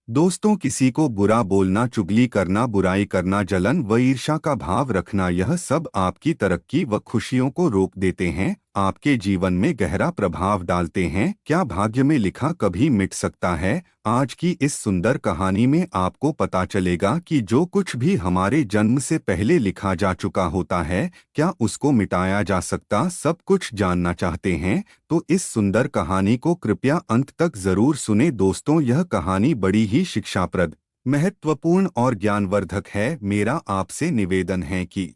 दोस्तों, किसी को बुरा बोलना, चुगली करना, बुराई करना, जलन व ईर्ष्या का भाव रखना, यह सब आपकी तरक्की व खुशियों को रोक देते हैं, आपके जीवन में गहरा प्रभाव डालते हैं। क्या भाग्य में लिखा कभी मिट सकता है? आज की इस सुंदर कहानी में आपको पता चलेगा कि जो कुछ भी हमारे जन्म से पहले लिखा जा चुका होता है, क्या उसको मिटाया जा सकता? सब कुछ जानना चाहते हैं तो इस सुंदर कहानी को कृपया अंत तक जरूर सुने। दोस्तों, यह कहानी बड़ी ही शिक्षाप्रद, महत्वपूर्ण और ज्ञानवर्धक है। मेरा आपसे निवेदन है कि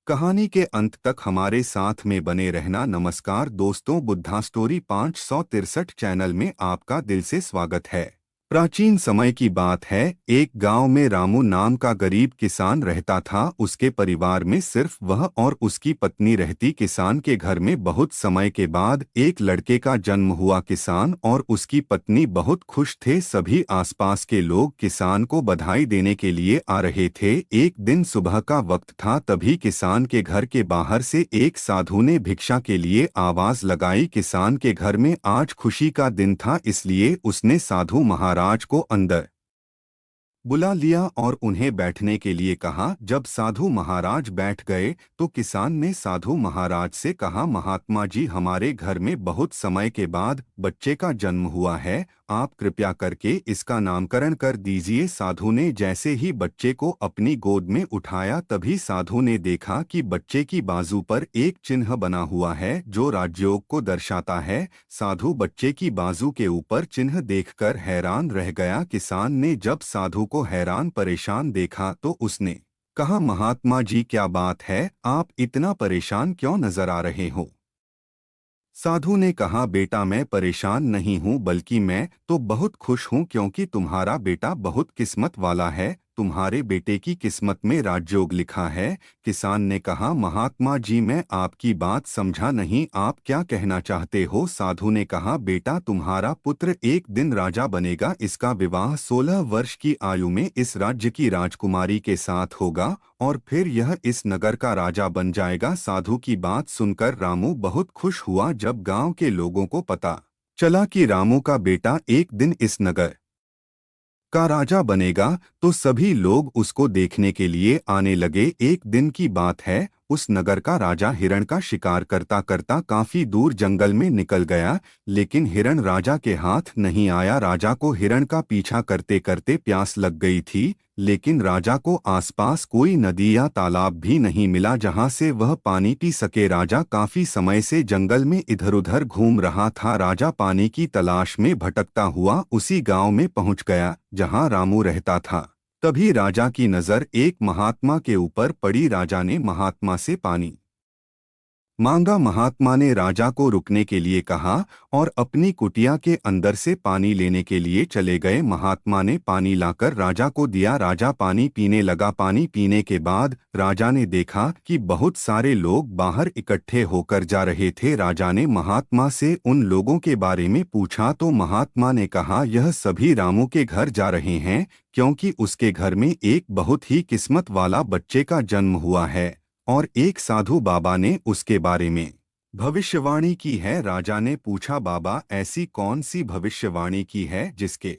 कहानी के अंत तक हमारे साथ में बने रहना। नमस्कार दोस्तों, बुद्धा स्टोरी 563 चैनल में आपका दिल से स्वागत है। प्राचीन समय की बात है, एक गांव में रामू नाम का गरीब किसान रहता था। उसके परिवार में सिर्फ वह और उसकी पत्नी रहती। किसान के घर में बहुत समय के बाद एक लड़के का जन्म हुआ। किसान और उसकी पत्नी बहुत खुश थे। सभी आसपास के लोग किसान को बधाई देने के लिए आ रहे थे। एक दिन सुबह का वक्त था, तभी किसान के घर के बाहर से एक साधु ने भिक्षा के लिए आवाज लगाई। किसान के घर में आज खुशी का दिन था, इसलिए उसने साधु महाराज को अंदर बुला लिया और उन्हें बैठने के लिए कहा। जब साधु महाराज बैठ गए तो किसान ने साधु महाराज से कहा, महात्मा जी, हमारे घर में बहुत समय के बाद बच्चे का जन्म हुआ है, आप कृपया करके इसका नामकरण कर दीजिए। साधु ने जैसे ही बच्चे को अपनी गोद में उठाया, तभी साधु ने देखा कि बच्चे की बाजू पर एक चिन्ह बना हुआ है जो राजयोग को दर्शाता है। साधु बच्चे की बाजू के ऊपर चिन्ह देखकर हैरान रह गया। किसान ने जब साधु को हैरान परेशान देखा तो उसने कहा, महात्मा जी, क्या बात है, आप इतना परेशान क्यों नजर आ रहे हो? साधु ने कहा, बेटा, मैं परेशान नहीं हूँ, बल्कि मैं तो बहुत खुश हूँ, क्योंकि तुम्हारा बेटा बहुत किस्मत वाला है। तुम्हारे बेटे की किस्मत में राजयोग लिखा है। किसान ने कहा, महात्मा जी, मैं आपकी बात समझा नहीं, आप क्या कहना चाहते हो? साधु ने कहा, बेटा, तुम्हारा पुत्र एक दिन राजा बनेगा। इसका विवाह 16 वर्ष की आयु में इस राज्य की राजकुमारी के साथ होगा और फिर यह इस नगर का राजा बन जाएगा। साधु की बात सुनकर रामू बहुत खुश हुआ। जब गांव के लोगों को पता चला कि रामू का बेटा एक दिन इस नगर का राजा बनेगा, तो सभी लोग उसको देखने के लिए आने लगे। एक दिन की बात है, उस नगर का राजा हिरण का शिकार करता करता काफी दूर जंगल में निकल गया, लेकिन हिरण राजा के हाथ नहीं आया। राजा को हिरण का पीछा करते करते प्यास लग गई थी, लेकिन राजा को आसपास कोई नदी या तालाब भी नहीं मिला जहां से वह पानी पी सके। राजा काफी समय से जंगल में इधर-उधर घूम रहा था। राजा पानी की तलाश में भटकता हुआ उसी गांव में पहुंच गया जहां रामू रहता था। तभी राजा की नजर एक महात्मा के ऊपर पड़ी। राजा ने महात्मा से पानी मांगा। महात्मा ने राजा को रुकने के लिए कहा और अपनी कुटिया के अंदर से पानी लेने के लिए चले गए। महात्मा ने पानी लाकर राजा को दिया। राजा पानी पीने लगा। पानी पीने के बाद राजा ने देखा कि बहुत सारे लोग बाहर इकट्ठे होकर जा रहे थे। राजा ने महात्मा से उन लोगों के बारे में पूछा तो महात्मा ने कहा, यह सभी रामू के घर जा रहे हैं, क्योंकि उसके घर में एक बहुत ही किस्मत वाला बच्चे का जन्म हुआ है और एक साधु बाबा ने उसके बारे में भविष्यवाणी की है। राजा ने पूछा, बाबा, ऐसी कौन सी भविष्यवाणी की है जिसके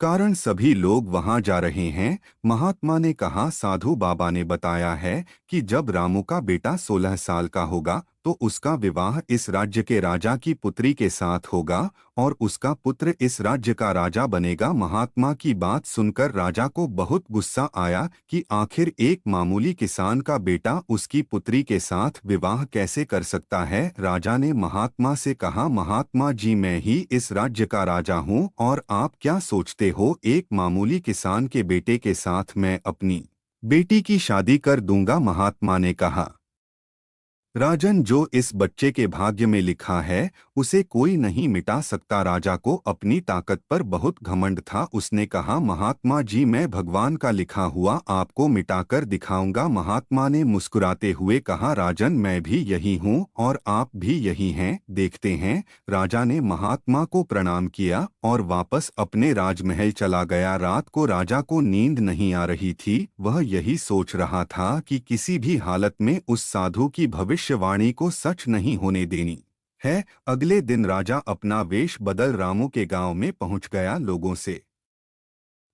कारण सभी लोग वहां जा रहे हैं? महात्मा ने कहा, साधु बाबा ने बताया है कि जब रामू का बेटा 16 साल का होगा तो उसका विवाह इस राज्य के राजा की पुत्री के साथ होगा और उसका पुत्र इस राज्य का राजा बनेगा। महात्मा की बात सुनकर राजा को बहुत गुस्सा आया कि आखिर एक मामूली किसान का बेटा उसकी पुत्री के साथ विवाह कैसे कर सकता है। राजा ने महात्मा से कहा, महात्मा जी, मैं ही इस राज्य का राजा हूँ और आप क्या सोचते हो, एक मामूली किसान के बेटे के साथ मैं अपनी बेटी की शादी कर दूंगा? महात्मा ने कहा, राजन, जो इस बच्चे के भाग्य में लिखा है उसे कोई नहीं मिटा सकता। राजा को अपनी ताकत पर बहुत घमंड था। उसने कहा, महात्मा जी, मैं भगवान का लिखा हुआ आपको मिटाकर दिखाऊंगा। महात्मा ने मुस्कुराते हुए कहा, राजन, मैं भी यही हूँ और आप भी यही हैं, देखते हैं। राजा ने महात्मा को प्रणाम किया और वापस अपने राजमहल चला गया। रात को राजा को नींद नहीं आ रही थी। वह यही सोच रहा था कि किसी भी हालत में उस साधु की भविष्यवाणी को सच नहीं होने देनी है। अगले दिन राजा अपना वेश बदल रामू के गांव में पहुंच गया। लोगों से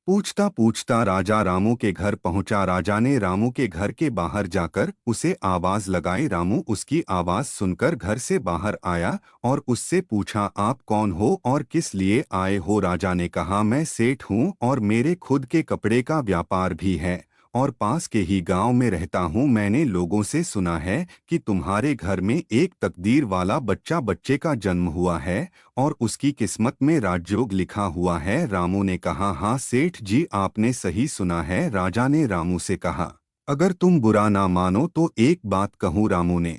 पूछता पूछता राजा रामू के घर पहुंचा। राजा ने रामू के घर के बाहर जाकर उसे आवाज लगाई। रामू उसकी आवाज सुनकर घर से बाहर आया और उससे पूछा, आप कौन हो और किस लिए आए हो? राजा ने कहा, मैं सेठ हूँ और मेरे खुद के कपड़े का व्यापार भी है और पास के ही गांव में रहता हूँ। मैंने लोगों से सुना है कि तुम्हारे घर में एक तकदीर वाला बच्चे का जन्म हुआ है और उसकी किस्मत में राजयोग लिखा हुआ है। रामू ने कहा, हाँ सेठ जी, आपने सही सुना है। राजा ने रामू से कहा, अगर तुम बुरा ना मानो तो एक बात कहूँ? रामू ने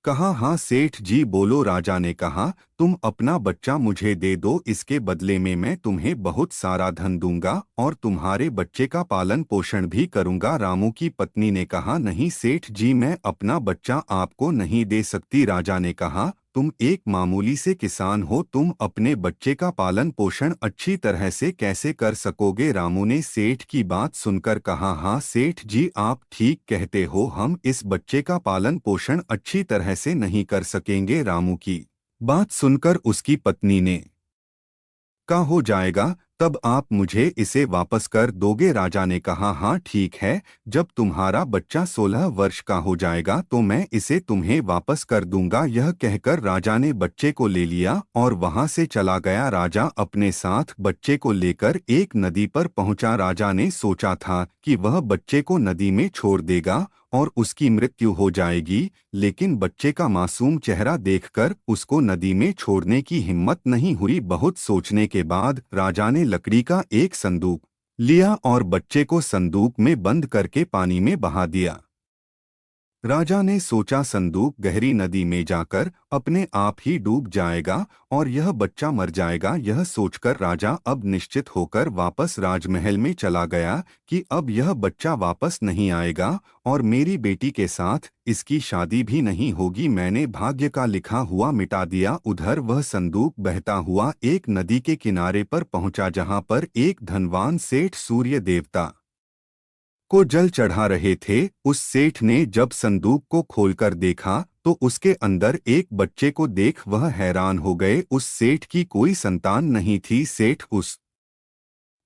कहा, हाँ सेठ जी बोलो। राजा ने कहा, तुम अपना बच्चा मुझे दे दो, इसके बदले में मैं तुम्हें बहुत सारा धन दूंगा और तुम्हारे बच्चे का पालन पोषण भी करूंगा। रामू की पत्नी ने कहा, नहीं सेठ जी, मैं अपना बच्चा आपको नहीं दे सकती। राजा ने कहा, तुम एक मामूली से किसान हो, तुम अपने बच्चे का पालन पोषण अच्छी तरह से कैसे कर सकोगे? रामू ने सेठ की बात सुनकर कहा, हाँ सेठ जी, आप ठीक कहते हो, हम इस बच्चे का पालन पोषण अच्छी तरह से नहीं कर सकेंगे। रामू की बात सुनकर उसकी पत्नी ने का हो जाएगा, तब आप मुझे इसे वापस कर दोगे? राजा ने कहा, हाँ ठीक है, जब तुम्हारा बच्चा 16 वर्ष का हो जाएगा तो मैं इसे तुम्हें वापस कर दूंगा। यह कहकर राजा ने बच्चे को ले लिया और वहां से चला गया। राजा अपने साथ बच्चे को लेकर एक नदी पर पहुंचा। राजा ने सोचा था कि वह बच्चे को नदी में छोड़ देगा और उसकी मृत्यु हो जाएगी, लेकिन बच्चे का मासूम चेहरा देखकर उसको नदी में छोड़ने की हिम्मत नहीं हुई। बहुत सोचने के बाद राजा ने लकड़ी का एक संदूक लिया और बच्चे को संदूक में बंद करके पानी में बहा दिया। राजा ने सोचा संदूक गहरी नदी में जाकर अपने आप ही डूब जाएगा और यह बच्चा मर जाएगा। यह सोचकर राजा अब निश्चित होकर वापस राजमहल में चला गया कि अब यह बच्चा वापस नहीं आएगा और मेरी बेटी के साथ इसकी शादी भी नहीं होगी। मैंने भाग्य का लिखा हुआ मिटा दिया। उधर वह संदूक बहता हुआ एक नदी के किनारे पर पहुंचा जहां पर एक धनवान सेठ सूर्य देवता को जल चढ़ा रहे थे। उस सेठ ने जब संदूक को खोलकर देखा तो उसके अंदर एक बच्चे को देख वह हैरान हो गए। उस सेठ की कोई संतान नहीं थी। सेठ उस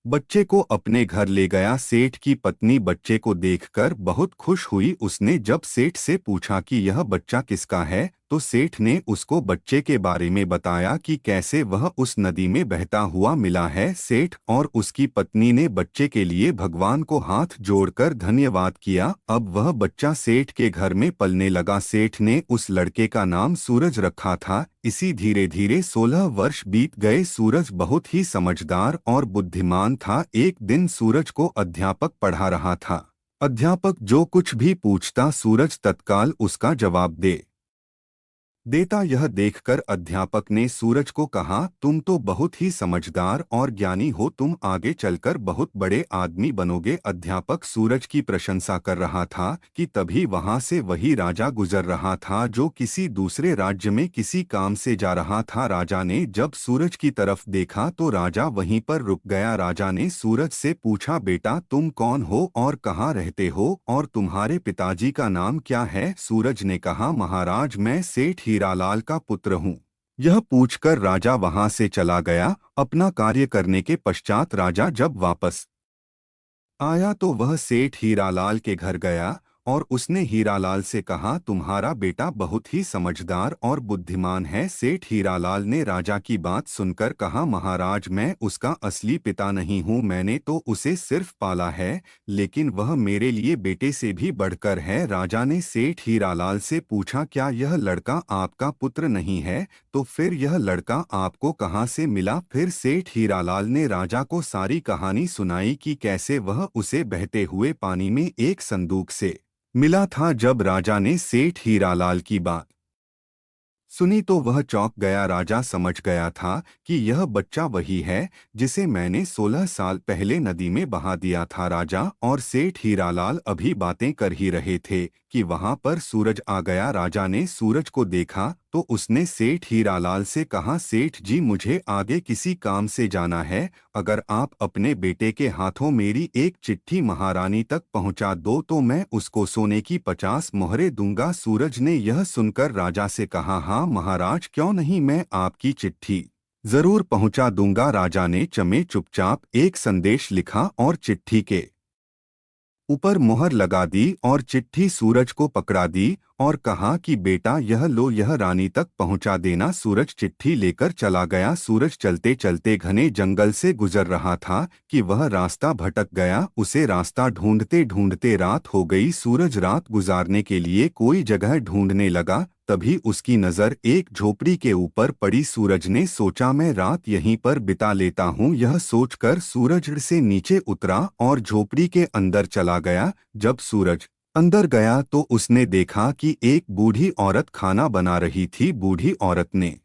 बच्चे को अपने घर ले गया। सेठ की पत्नी बच्चे को देखकर बहुत खुश हुई। उसने जब सेठ से पूछा कि यह बच्चा किसका है तो सेठ ने उसको बच्चे के बारे में बताया कि कैसे वह उस नदी में बहता हुआ मिला है। सेठ और उसकी पत्नी ने बच्चे के लिए भगवान को हाथ जोड़कर धन्यवाद किया। अब वह बच्चा सेठ के घर में पलने लगा। सेठ ने उस लड़के का नाम सूरज रखा था। इसी धीरे धीरे 16 वर्ष बीत गए। सूरज बहुत ही समझदार और बुद्धिमान था। एक दिन सूरज को अध्यापक पढ़ा रहा था। अध्यापक जो कुछ भी पूछता सूरज तत्काल उसका जवाब देता। यह देखकर अध्यापक ने सूरज को कहा, तुम तो बहुत ही समझदार और ज्ञानी हो, तुम आगे चलकर बहुत बड़े आदमी बनोगे। अध्यापक सूरज की प्रशंसा कर रहा था कि तभी वहां से वही राजा गुजर रहा था जो किसी दूसरे राज्य में किसी काम से जा रहा था। राजा ने जब सूरज की तरफ देखा तो राजा वहीं पर रुक गया। राजा ने सूरज से पूछा, बेटा तुम कौन हो और कहाँ रहते हो और तुम्हारे पिताजी का नाम क्या है? सूरज ने कहा, महाराज मैं सेठ हीरालाल का पुत्र हूँ। यह पूछकर राजा वहां से चला गया। अपना कार्य करने के पश्चात राजा जब वापस आया तो वह सेठ हीरालाल के घर गया और उसने हीरालाल से कहा, तुम्हारा बेटा बहुत ही समझदार और बुद्धिमान है। सेठ हीरालाल ने राजा की बात सुनकर कहा, महाराज मैं उसका असली पिता नहीं हूँ, मैंने तो उसे सिर्फ पाला है, लेकिन वह मेरे लिए बेटे से भी बढ़कर है। राजा ने सेठ हीरालाल से पूछा, क्या यह लड़का आपका पुत्र नहीं है? तो फिर यह लड़का आपको कहाँ से मिला? फिर सेठ हीरालाल ने राजा को सारी कहानी सुनाई कि कैसे वह उसे बहते हुए पानी में एक संदूक से मिला था। जब राजा ने सेठ हीरालाल की बात सुनी तो वह चौंक गया। राजा समझ गया था कि यह बच्चा वही है जिसे मैंने 16 साल पहले नदी में बहा दिया था। राजा और सेठ हीरालाल अभी बातें कर ही रहे थे कि वहां पर सूरज आ गया। राजा ने सूरज को देखा तो उसने सेठ हीरालाल से कहा, सेठ जी मुझे आगे किसी काम से जाना है, अगर आप अपने बेटे के हाथों मेरी एक चिट्ठी महारानी तक पहुंचा दो तो मैं उसको सोने की 50 मोहरें दूंगा। सूरज ने यह सुनकर राजा से कहा, हाँ महाराज क्यों नहीं, मैं आपकी चिट्ठी जरूर पहुंचा दूंगा। राजा ने चुपचाप एक संदेश लिखा और चिट्ठी के ऊपर मुहर लगा दी और चिट्ठी सूरज को पकड़ा दी और कहा कि बेटा यह लो, यह रानी तक पहुंचा देना। सूरज चिट्ठी लेकर चला गया। सूरज चलते चलते घने जंगल से गुजर रहा था कि वह रास्ता भटक गया। उसे रास्ता ढूंढते ढूंढते रात हो गई। सूरज रात गुजारने के लिए कोई जगह ढूंढने लगा, तभी उसकी नजर एक झोपड़ी के ऊपर पड़ी। सूरज ने सोचा मैं रात यहीं पर बिता लेता हूँ। यह सोचकर सूरज से नीचे उतरा और झोपड़ी के अंदर चला गया। जब सूरज अंदर गया तो उसने देखा कि एक बूढ़ी औरत खाना बना रही थी। बूढ़ी औरत ने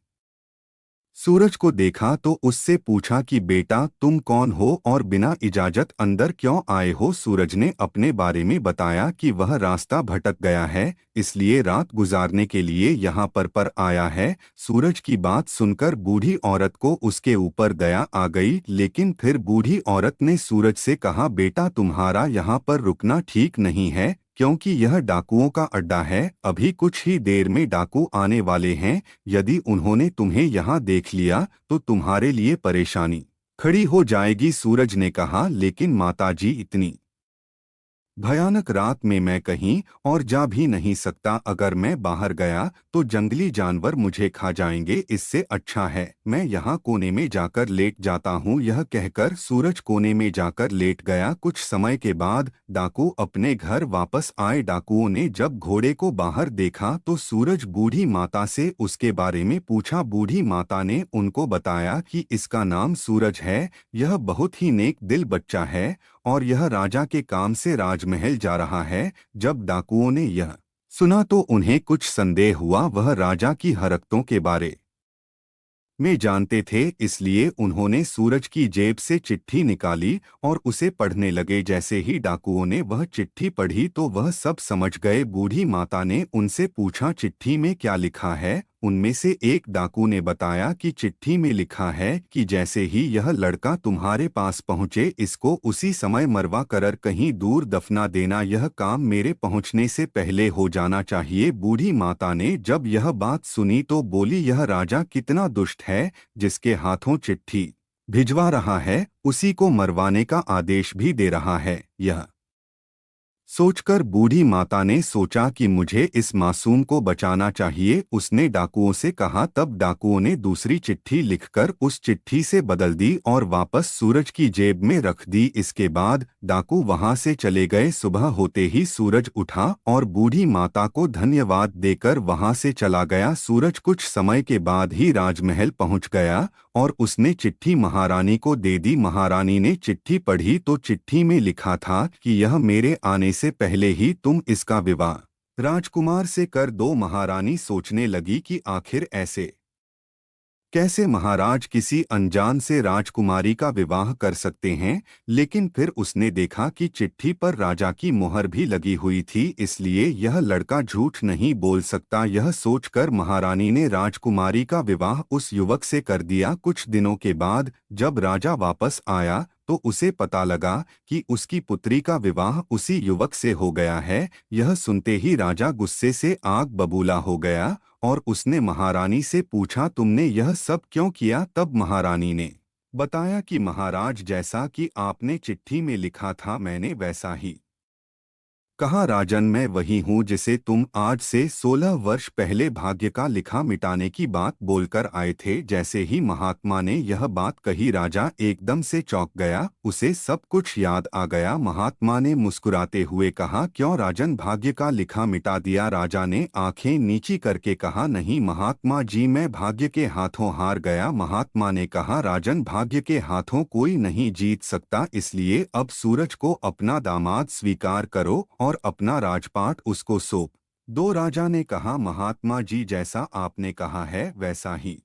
सूरज को देखा तो उससे पूछा कि बेटा तुम कौन हो और बिना इजाजत अंदर क्यों आए हो। सूरज ने अपने बारे में बताया कि वह रास्ता भटक गया है, इसलिए रात गुजारने के लिए यहाँ पर आया है। सूरज की बात सुनकर बूढ़ी औरत को उसके ऊपर दया आ गई, लेकिन फिर बूढ़ी औरत ने सूरज से कहा, बेटा तुम्हारा यहाँ पर रुकना ठीक नहीं है, क्योंकि यह डाकुओं का अड्डा है। अभी कुछ ही देर में डाकू आने वाले हैं। यदि उन्होंने तुम्हें यहाँ देख लिया तो तुम्हारे लिए परेशानी खड़ी हो जाएगी। सूरज ने कहा, लेकिन माताजी इतनी भयानक रात में मैं कहीं और जा भी नहीं सकता। अगर मैं बाहर गया तो जंगली जानवर मुझे खा जाएंगे। इससे अच्छा है मैं यहाँ कोने में जाकर लेट जाता हूँ। यह कहकर सूरज कोने में जाकर लेट गया। कुछ समय के बाद डाकू अपने घर वापस आए। डाकुओं ने जब घोड़े को बाहर देखा तो सूरज बूढ़ी माता से उसके बारे में पूछा। बूढ़ी माता ने उनको बताया कि इसका नाम सूरज है, यह बहुत ही नेक दिल बच्चा है और यह राजा के काम से राजमहल जा रहा है। जब डाकुओं ने यह सुना तो उन्हें कुछ संदेह हुआ। वह राजा की हरकतों के बारे में जानते थे, इसलिए उन्होंने सूरज की जेब से चिट्ठी निकाली और उसे पढ़ने लगे। जैसे ही डाकुओं ने वह चिट्ठी पढ़ी तो वह सब समझ गए। बूढ़ी माता ने उनसे पूछा, चिट्ठी में क्या लिखा है। उनमें से एक डाकू ने बताया कि चिट्ठी में लिखा है कि जैसे ही यह लड़का तुम्हारे पास पहुंचे इसको उसी समय मरवा कर कहीं दूर दफना देना। यह काम मेरे पहुंचने से पहले हो जाना चाहिए। बूढ़ी माता ने जब यह बात सुनी तो बोली, यह राजा कितना दुष्ट है, जिसके हाथों चिट्ठी भिजवा रहा है उसी को मरवाने का आदेश भी दे रहा है। यह सोचकर बूढ़ी माता ने सोचा कि मुझे इस मासूम को बचाना चाहिए। उसने डाकुओं से कहा। तब डाकुओं ने दूसरी चिट्ठी लिखकर उस चिट्ठी से बदल दी और वापस सूरज की जेब में रख दी। इसके बाद डाकू वहां से चले गए। सुबह होते ही सूरज उठा और बूढ़ी माता को धन्यवाद देकर वहां से चला गया। सूरज कुछ समय के बाद ही राजमहल पहुंच गया और उसने चिट्ठी महारानी को दे दी। महारानी ने चिट्ठी पढ़ी तो चिट्ठी में लिखा था कि यह मेरे आने से पहले ही तुम इसका विवाह राजकुमार से कर दो। महारानी सोचने लगी कि आखिर ऐसे कैसे महाराज किसी अनजान से राजकुमारी का विवाह कर सकते हैं, लेकिन फिर उसने देखा कि चिट्ठी पर राजा की मोहर भी लगी हुई थी, इसलिए यह लड़का झूठ नहीं बोल सकता। यह सोचकर महारानी ने राजकुमारी का विवाह उस युवक से कर दिया। कुछ दिनों के बाद जब राजा वापस आया तो उसे पता लगा कि उसकी पुत्री का विवाह उसी युवक से हो गया है। यह सुनते ही राजा गुस्से से आग बबूला हो गया और उसने महारानी से पूछा, तुमने यह सब क्यों किया। तब महारानी ने बताया कि महाराज, जैसा कि आपने चिट्ठी में लिखा था मैंने वैसा ही कहा। राजन, मैं वही हूँ जिसे तुम आज से 16 वर्ष पहले भाग्य का लिखा मिटाने की बात बोलकर आए थे। जैसे ही महात्मा ने यह बात कही राजा एकदम से चौंक गया, उसे सब कुछ याद आ गया। महात्मा ने मुस्कुराते हुए कहा, क्यों राजन, भाग्य का लिखा मिटा दिया। राजा ने आंखें नीची करके कहा, नहीं महात्मा जी, मैं भाग्य के हाथों हार गया। महात्मा ने कहा, राजन, भाग्य के हाथों कोई नहीं जीत सकता, इसलिए अब सूरज को अपना दामाद स्वीकार करो और अपना राजपाट उसको सौंप दो। राजा ने कहा, महात्मा जी, जैसा आपने कहा है वैसा ही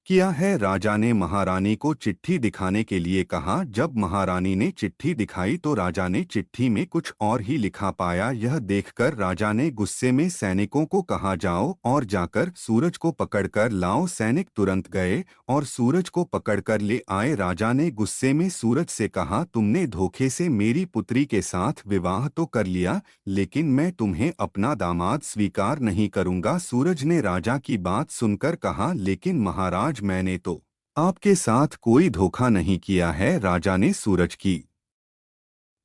किया है। राजा ने महारानी को चिट्ठी दिखाने के लिए कहा। जब महारानी ने चिट्ठी दिखाई तो राजा ने चिट्ठी में कुछ और ही लिखा पाया। यह देखकर राजा ने गुस्से में सैनिकों को कहा, जाओ और जाकर सूरज को पकड़कर लाओ। सैनिक तुरंत गए और सूरज को पकड़कर ले आए। राजा ने गुस्से में सूरज से कहा, तुमने धोखे से मेरी पुत्री के साथ विवाह तो कर लिया, लेकिन मैं तुम्हें अपना दामाद स्वीकार नहीं करूंगा। सूरज ने राजा की बात सुनकर कहा, लेकिन महाराज मैंने तो आपके साथ कोई धोखा नहीं किया है। राजा ने सूरज की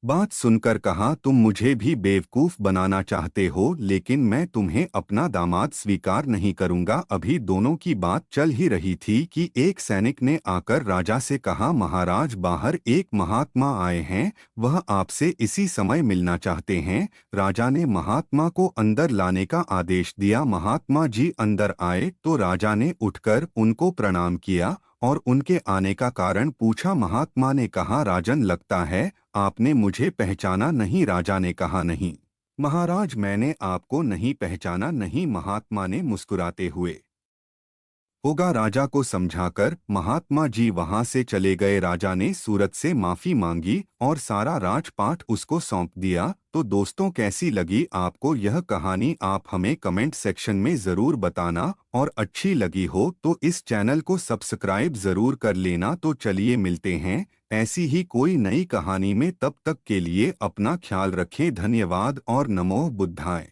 बात सुनकर कहा, तुम मुझे भी बेवकूफ बनाना चाहते हो, लेकिन मैं तुम्हें अपना दामाद स्वीकार नहीं करूंगा। अभी दोनों की बात चल ही रही थी कि एक सैनिक ने आकर राजा से कहा, महाराज बाहर एक महात्मा आए हैं, वह आपसे इसी समय मिलना चाहते हैं। राजा ने महात्मा को अंदर लाने का आदेश दिया। महात्मा जी अंदर आए तो राजा ने उठकर उनको प्रणाम किया और उनके आने का कारण पूछा। महात्मा ने कहा, राजन लगता है आपने मुझे पहचाना नहीं। राजा ने कहा, नहीं महाराज, मैंने आपको नहीं पहचाना। नहीं, महात्मा ने मुस्कुराते हुए होगा राजा को समझाकर महात्मा जी वहां से चले गए। राजा ने सूरज से माफी मांगी और सारा राजपाट उसको सौंप दिया। तो दोस्तों, कैसी लगी आपको यह कहानी? आप हमें कमेंट सेक्शन में ज़रूर बताना, और अच्छी लगी हो तो इस चैनल को सब्सक्राइब ज़रूर कर लेना। तो चलिए मिलते हैं ऐसी ही कोई नई कहानी में। तब तक के लिए अपना ख्याल रखें। धन्यवाद और नमो बुद्धाय।